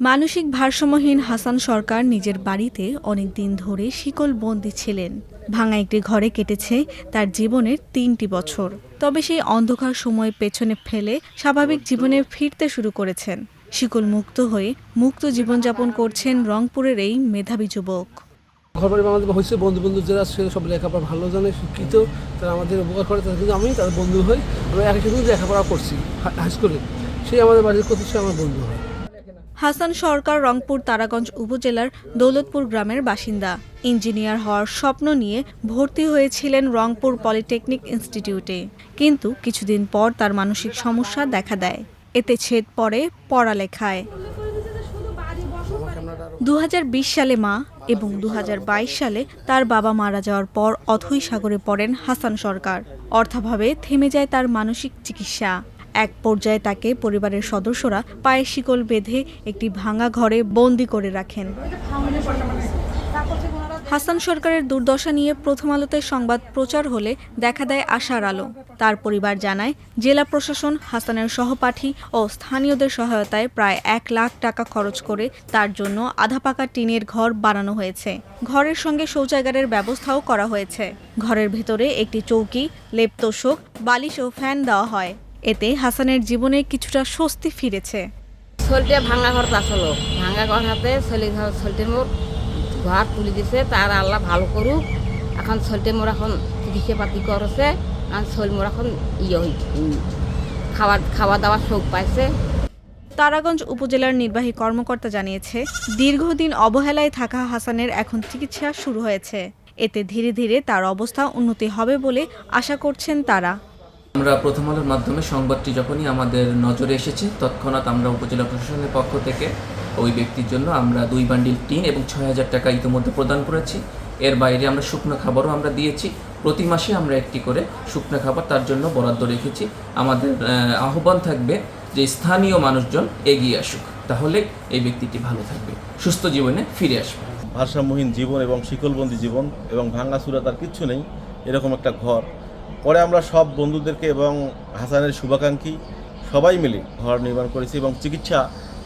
মানসিক ভারসাম্যহীন হাসান সরকার নিজের বাড়িতে অনেক দিন ধরে শিকলবন্দী ছিলেন। ভাঙা একটি ঘরে কেটেছে তার জীবনের ৩টি বছর। তবে সেই অন্ধকার সময় পেছনে ফেলে স্বাভাবিক জীবনে ফিরতে শুরু করেছেন। শিকল মুক্ত হয়ে মুক্ত জীবনযাপন করছেন রংপুরের এই মেধাবী যুবক। ঘর পরিবার আমাদের হয়েছে বন্ধু যারা সব লেখাপড়া ভালো জানে, শিক্ষিত, তারা আমাদের উপকার করে। তাদের কিন্তু আমি তাদের বন্ধু হই। আমরা একই সাথে লেখাপড়া করছি হাই স্কুলে, সেই আমাদের বাড়ির কথা, সে আমার বন্ধু হয়। হাসান সরকার রংপুর তারাগঞ্জ উপজেলার দৌলতপুর গ্রামের বাসিন্দা। ইঞ্জিনিয়ার হওয়ার স্বপ্ন নিয়ে ভর্তি হয়েছিলেন রংপুর পলিটেকনিক ইনস্টিটিউটে, কিন্তু কিছুদিন পর তার মানসিক সমস্যা দেখা দেয়। এতে ছেদ পড়ে পড়ালেখায়। 2020 সালে মা এবং 2022 সালে তার বাবা মারা যাওয়ার পর অথৈ সাগরে পড়েন হাসান সরকার। অর্থাভাবে থেমে যায় তার মানসিক চিকিৎসা। এক পর্যায়ে তাকে পরিবারের সদস্যরা পায়ে শিকল বেঁধে একটি ভাঙা ঘরে বন্দি করে রাখেন। হাসান সরকারের দুর্দশা নিয়ে প্রথম আলোতে সংবাদ প্রচার হলে দেখা দেয় আশার আলো। তার পরিবার জানায়, জেলা প্রশাসন, হাসানের সহপাঠী ও স্থানীয়দের সহায়তায় প্রায় 1 লাখ টাকা খরচ করে তার জন্য আধাপাকা টিনের ঘর বানানো হয়েছে। ঘরের সঙ্গে শৌচাগারের ব্যবস্থাও করা হয়েছে। ঘরের ভেতরে একটি চৌকি, লেপ তোশক, বালিশ ও ফ্যান দেওয়া হয়। এতে হাসানের জীবনে কিছুটা স্বস্তি ফিরেছে। ছোলটে ভাঙা ঘর আসলো, ভাঙা ঘর হাতে ছোলটে মোর ঘর তুলে দিছে। তার আল্লাহ ভালো করুক। এখন ছোলটে মোর এখন চিকিৎসা পাতি করছে। আর ছোল মোর এখন খাওয়া দাওয়া শোক পাইছে। তারাগঞ্জ উপজেলার নির্বাহী কর্মকর্তা জানিয়েছে, দীর্ঘদিন অবহেলায় থাকা হাসানের এখন চিকিৎসা শুরু হয়েছে। এতে ধীরে ধীরে তার অবস্থা উন্নতি হবে বলে আশা করছেন তারা। আমরা প্রথম আলোর মাধ্যমে সংবাদটি যখনই আমাদের নজরে এসেছে, তৎক্ষণাৎ আমরা উপজেলা প্রশাসনের পক্ষ থেকে ওই ব্যক্তির জন্য আমরা 2 বান্ডিল টিন এবং 6,000 টাকা ইতিমধ্যে প্রদান করেছি। এর বাইরে আমরা শুকনো খাবারও আমরা দিয়েছি। প্রতি মাসে আমরা একটি করে শুকনো খাবার তার জন্য বরাদ্দ রেখেছি। আমাদের আহ্বান থাকবে যে স্থানীয় মানুষজন এগিয়ে আসুক, তাহলে এই ব্যক্তিটি ভালো থাকবে, সুস্থ জীবনে ফিরে আসবে। ভারসাম্যহীন জীবন এবং শিকলবন্দি জীবন এবং ভাঙাচুরা তার কিচ্ছু নেই, এরকম একটা ঘর। পরে আমরা সব বন্ধুদেরকে এবং হাসানের শুভাকাঙ্ক্ষী সবাই মিলে ঘর নির্মাণ করেছি এবং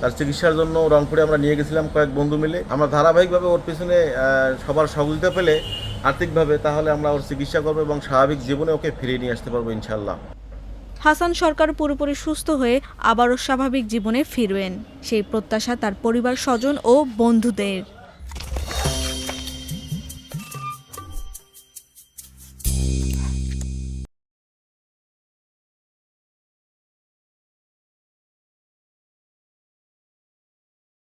তার চিকিৎসার জন্য রংপুরে আমরা নিয়ে গেছিলাম কয়েক বন্ধু মিলে। আমরা ধারাবাহিকভাবে ওর পেছনে সবার সহযোগিতা পেলে আর্থিকভাবে, তাহলে আমরা ওর চিকিৎসা করবো এবং স্বাভাবিক জীবনে ওকে ফিরিয়ে নিয়ে আসতে পারবো ইনশাল্লাহ। হাসান সরকার পুরোপুরি সুস্থ হয়ে আবারও স্বাভাবিক জীবনে ফিরবেন, সেই প্রত্যাশা তার পরিবার, স্বজন ও বন্ধুদের।